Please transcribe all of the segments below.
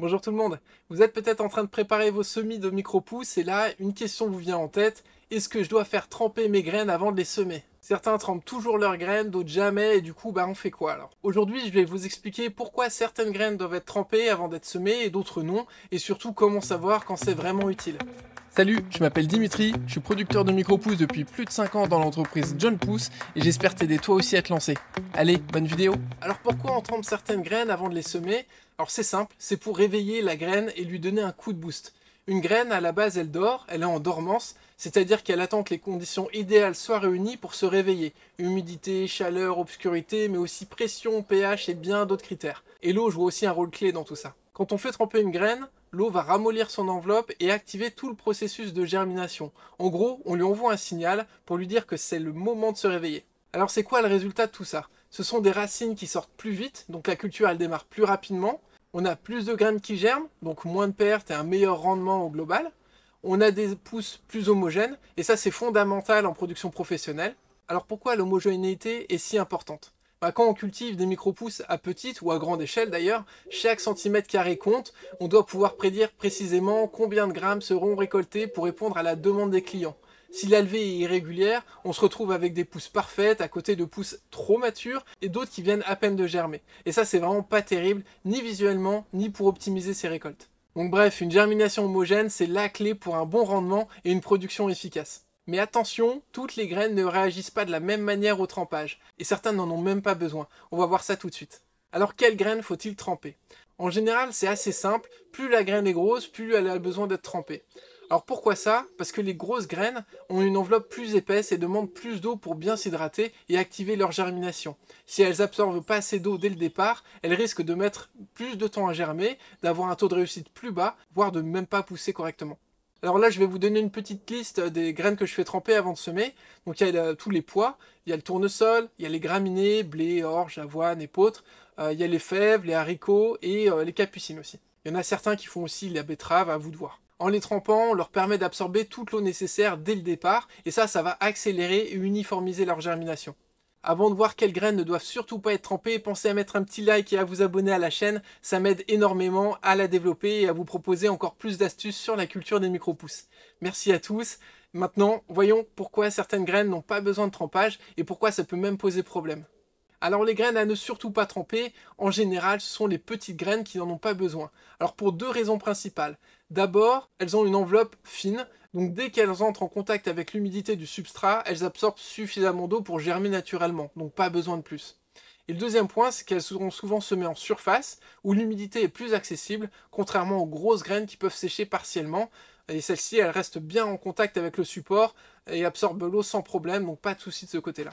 Bonjour tout le monde. Vous êtes peut-être en train de préparer vos semis de micro-pousses et là, une question vous vient en tête. Est-ce que je dois faire tremper mes graines avant de les semer? Certains trempent toujours leurs graines, d'autres jamais, et du coup, on fait quoi alors? Aujourd'hui, je vais vous expliquer pourquoi certaines graines doivent être trempées avant d'être semées et d'autres non, et surtout comment savoir quand c'est vraiment utile. Salut, je m'appelle Dimitri, je suis producteur de micro-pousses depuis plus de 5 ans dans l'entreprise John Pousse et j'espère t'aider toi aussi à te lancer. Allez, bonne vidéo. Alors pourquoi on trempe certaines graines avant de les semer? Alors c'est simple, c'est pour réveiller la graine et lui donner un coup de boost. Une graine, à la base, elle dort, elle est en dormance, c'est-à-dire qu'elle attend que les conditions idéales soient réunies pour se réveiller. Humidité, chaleur, obscurité, mais aussi pression, pH et bien d'autres critères. Et l'eau joue aussi un rôle clé dans tout ça. Quand on fait tremper une graine, l'eau va ramollir son enveloppe et activer tout le processus de germination. En gros, on lui envoie un signal pour lui dire que c'est le moment de se réveiller. Alors c'est quoi le résultat de tout ça? Ce sont des racines qui sortent plus vite, donc la culture elle démarre plus rapidement. On a plus de graines qui germent, donc moins de pertes et un meilleur rendement au global. On a des pousses plus homogènes, et ça c'est fondamental en production professionnelle. Alors pourquoi l'homogénéité est si importante? Quand on cultive des micro-pousses à petite ou à grande échelle d'ailleurs, chaque centimètre carré compte. On doit pouvoir prédire précisément combien de grammes seront récoltés pour répondre à la demande des clients. Si la levée est irrégulière, on se retrouve avec des pousses parfaites à côté de pousses trop matures et d'autres qui viennent à peine de germer. Et ça, c'est vraiment pas terrible, ni visuellement, ni pour optimiser ses récoltes. Donc bref, une germination homogène, c'est la clé pour un bon rendement et une production efficace. Mais attention, toutes les graines ne réagissent pas de la même manière au trempage, et certaines n'en ont même pas besoin. On va voir ça tout de suite. Alors quelles graines faut-il tremper? En général, c'est assez simple, plus la graine est grosse, plus elle a besoin d'être trempée. Alors pourquoi ça? Parce que les grosses graines ont une enveloppe plus épaisse et demandent plus d'eau pour bien s'hydrater et activer leur germination. Si elles absorbent pas assez d'eau dès le départ, elles risquent de mettre plus de temps à germer, d'avoir un taux de réussite plus bas, voire de même pas pousser correctement. Alors là, je vais vous donner une petite liste des graines que je fais tremper avant de semer. Donc il y a tous les pois, il y a le tournesol, il y a les graminées, blé, orge, avoine, épeautre, il y a les fèves, les haricots et les capucines aussi. Il y en a certains qui font aussi la betterave, à vous de voir. En les trempant, on leur permet d'absorber toute l'eau nécessaire dès le départ, et ça va accélérer et uniformiser leur germination. Avant de voir quelles graines ne doivent surtout pas être trempées, pensez à mettre un petit like et à vous abonner à la chaîne, ça m'aide énormément à la développer et à vous proposer encore plus d'astuces sur la culture des micro-pousses. Merci à tous. Maintenant, voyons pourquoi certaines graines n'ont pas besoin de trempage et pourquoi ça peut même poser problème. Alors les graines à ne surtout pas tremper, en général ce sont les petites graines qui n'en ont pas besoin. Alors pour deux raisons principales. D'abord, elles ont une enveloppe fine, donc dès qu'elles entrent en contact avec l'humidité du substrat, elles absorbent suffisamment d'eau pour germer naturellement, donc pas besoin de plus. Et le deuxième point, c'est qu'elles seront souvent semées en surface, où l'humidité est plus accessible, contrairement aux grosses graines qui peuvent sécher partiellement, et celles-ci, elles restent bien en contact avec le support et absorbent l'eau sans problème, donc pas de souci de ce côté-là.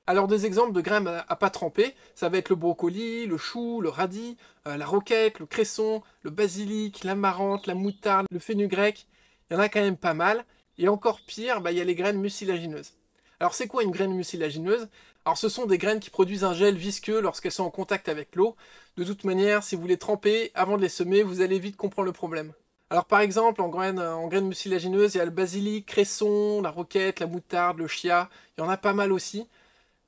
Alors des exemples de graines à pas tremper, ça va être le brocoli, le chou, le radis, la roquette, le cresson, le basilic, l'amarante, la moutarde, le fenugrec. Il y en a quand même pas mal. Et encore pire, il y a les graines mucilagineuses. Alors c'est quoi une graine mucilagineuse? Alors ce sont des graines qui produisent un gel visqueux lorsqu'elles sont en contact avec l'eau. De toute manière, si vous les trempez avant de les semer, vous allez vite comprendre le problème. Alors par exemple, en graines mucilagineuses, il y a le basilic, cresson, la roquette, la moutarde, le chia. Il y en a pas mal aussi.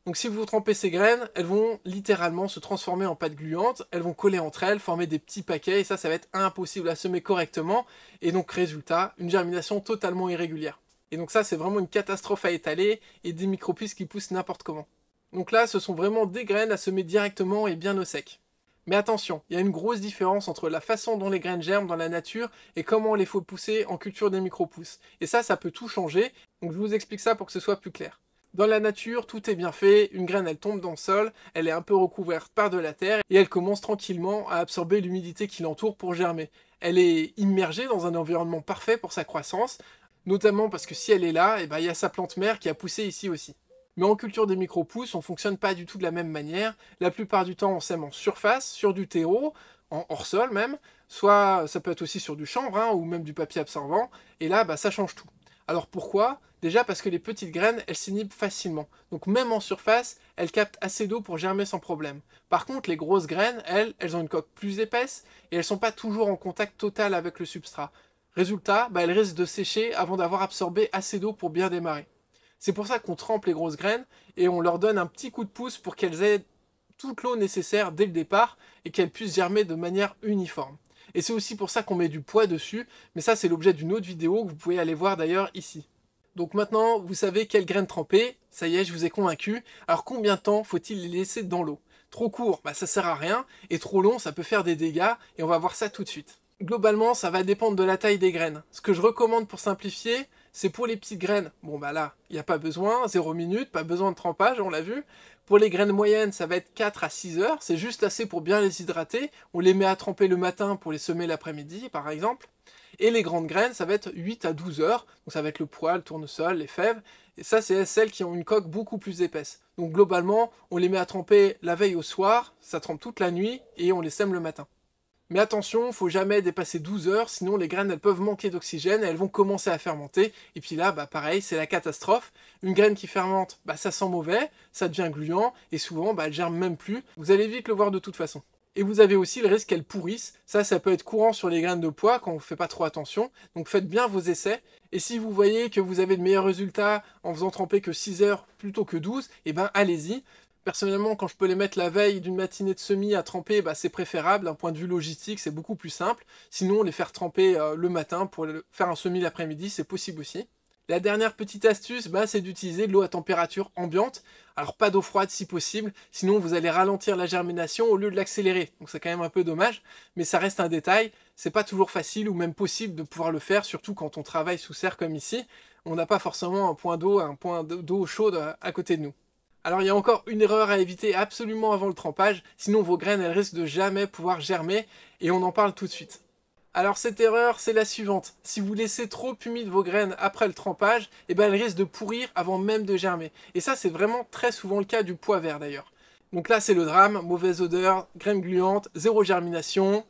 Donc si vous trempez ces graines, elles vont littéralement se transformer en pâte gluante, elles vont coller entre elles, former des petits paquets, et ça va être impossible à semer correctement, et donc résultat, une germination totalement irrégulière. Et donc ça, c'est vraiment une catastrophe à étaler, et des micro-pousses qui poussent n'importe comment. Donc là, ce sont vraiment des graines à semer directement et bien au sec. Mais attention, il y a une grosse différence entre la façon dont les graines germent dans la nature et comment on les faut pousser en culture des micro-pousses. Et ça peut tout changer, donc je vous explique ça pour que ce soit plus clair. Dans la nature, tout est bien fait, une graine elle tombe dans le sol, elle est un peu recouverte par de la terre et elle commence tranquillement à absorber l'humidité qui l'entoure pour germer. Elle est immergée dans un environnement parfait pour sa croissance, notamment parce que si elle est là, il y a sa plante mère qui a poussé ici aussi. Mais en culture des micro-pousses, on fonctionne pas du tout de la même manière. La plupart du temps, on sème en surface, sur du terreau, en hors-sol même, soit ça peut être aussi sur du chanvre, ou même du papier absorbant, et là, ça change tout. Alors pourquoi? Déjà parce que les petites graines, elles s'inhibent facilement. Donc même en surface, elles captent assez d'eau pour germer sans problème. Par contre, les grosses graines, elles ont une coque plus épaisse et elles sont pas toujours en contact total avec le substrat. Résultat, elles risquent de sécher avant d'avoir absorbé assez d'eau pour bien démarrer. C'est pour ça qu'on trempe les grosses graines et on leur donne un petit coup de pouce pour qu'elles aient toute l'eau nécessaire dès le départ et qu'elles puissent germer de manière uniforme. Et c'est aussi pour ça qu'on met du poids dessus, mais ça c'est l'objet d'une autre vidéo que vous pouvez aller voir d'ailleurs ici. Donc maintenant, vous savez quelles graines tremper, ça y est, je vous ai convaincu. Alors combien de temps faut-il les laisser dans l'eau? Trop court, bah ça sert à rien, et trop long, ça peut faire des dégâts, et on va voir ça tout de suite. Globalement, ça va dépendre de la taille des graines. Ce que je recommande pour simplifier, c'est pour les petites graines. Bon bah là, il n'y a pas besoin, 0 minute, pas besoin de trempage, on l'a vu. Pour les graines moyennes, ça va être 4 à 6 heures, c'est juste assez pour bien les hydrater. On les met à tremper le matin pour les semer l'après-midi, par exemple. Et les grandes graines, ça va être 8 à 12 heures, donc ça va être le pois, le tournesol, les fèves. Et ça, c'est celles qui ont une coque beaucoup plus épaisse. Donc globalement, on les met à tremper la veille au soir, ça trempe toute la nuit, et on les sème le matin. Mais attention, faut jamais dépasser 12 heures, sinon les graines elles peuvent manquer d'oxygène, elles vont commencer à fermenter, et puis là, bah pareil, c'est la catastrophe. Une graine qui fermente, bah ça sent mauvais, ça devient gluant, et souvent, bah elle germe même plus. Vous allez vite le voir de toute façon. Et vous avez aussi le risque qu'elles pourrissent, ça peut être courant sur les graines de pois quand on ne fait pas trop attention, donc faites bien vos essais. Et si vous voyez que vous avez de meilleurs résultats en faisant tremper que 6 heures plutôt que 12, et ben allez-y. Personnellement, quand je peux les mettre la veille d'une matinée de semis à tremper, bah, c'est préférable. D'un point de vue logistique, c'est beaucoup plus simple. Sinon, les faire tremper le matin pour faire un semis l'après-midi, c'est possible aussi. La dernière petite astuce, bah, c'est d'utiliser de l'eau à température ambiante. Alors pas d'eau froide si possible, sinon vous allez ralentir la germination au lieu de l'accélérer. Donc c'est quand même un peu dommage, mais ça reste un détail. C'est pas toujours facile ou même possible de pouvoir le faire, surtout quand on travaille sous serre comme ici. On n'a pas forcément un point d'eau chaude à côté de nous. Alors il y a encore une erreur à éviter absolument avant le trempage, sinon vos graines elles risquent de jamais pouvoir germer, et on en parle tout de suite. Alors cette erreur c'est la suivante, si vous laissez trop humide vos graines après le trempage, et ben elles risquent de pourrir avant même de germer. Et ça c'est vraiment très souvent le cas du pois vert d'ailleurs. Donc là c'est le drame, mauvaise odeur, graines gluantes, zéro germination,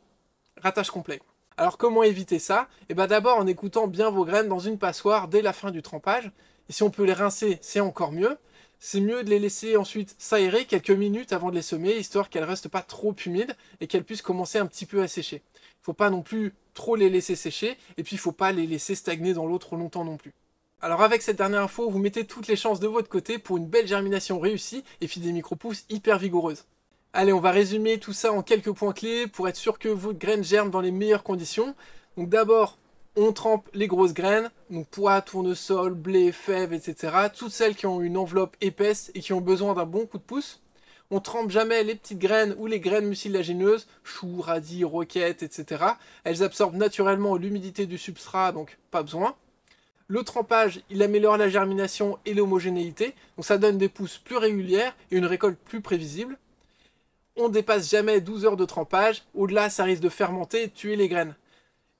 ratage complet. Alors comment éviter ça? Et ben d'abord en écoutant bien vos graines dans une passoire dès la fin du trempage, et si on peut les rincer c'est encore mieux. C'est mieux de les laisser ensuite s'aérer quelques minutes avant de les semer, histoire qu'elles ne restent pas trop humides et qu'elles puissent commencer un petit peu à sécher. Il ne faut pas non plus trop les laisser sécher, et puis il ne faut pas les laisser stagner dans l'eau trop longtemps non plus. Alors avec cette dernière info, vous mettez toutes les chances de votre côté pour une belle germination réussie et puis des micro-pousses hyper vigoureuses. Allez, on va résumer tout ça en quelques points clés pour être sûr que votre graine germe dans les meilleures conditions. Donc d'abord, on trempe les grosses graines, donc pois, tournesol, blé, fèves, etc. Toutes celles qui ont une enveloppe épaisse et qui ont besoin d'un bon coup de pouce. On trempe jamais les petites graines ou les graines mucilagineuses, choux, radis, roquettes, etc. Elles absorbent naturellement l'humidité du substrat, donc pas besoin. Le trempage, il améliore la germination et l'homogénéité, donc ça donne des pousses plus régulières et une récolte plus prévisible. On dépasse jamais 12 heures de trempage, au-delà ça risque de fermenter et de tuer les graines.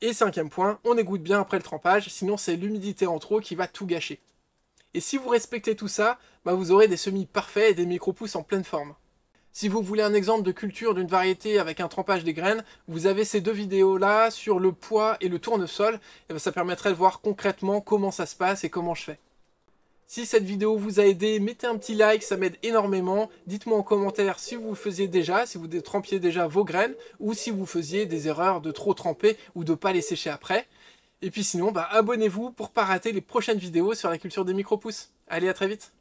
Et cinquième point, on égoutte bien après le trempage, sinon c'est l'humidité en trop qui va tout gâcher. Et si vous respectez tout ça, bah vous aurez des semis parfaits et des micro-pousses en pleine forme. Si vous voulez un exemple de culture d'une variété avec un trempage des graines, vous avez ces deux vidéos là sur le pois et le tournesol, et ça permettrait de voir concrètement comment ça se passe et comment je fais. Si cette vidéo vous a aidé, mettez un petit like, ça m'aide énormément. Dites-moi en commentaire si vous le faisiez déjà, si vous trempiez déjà vos graines, ou si vous faisiez des erreurs de trop tremper ou de pas les sécher après. Et puis sinon, abonnez-vous pour pas rater les prochaines vidéos sur la culture des micro-pousses. Allez, à très vite!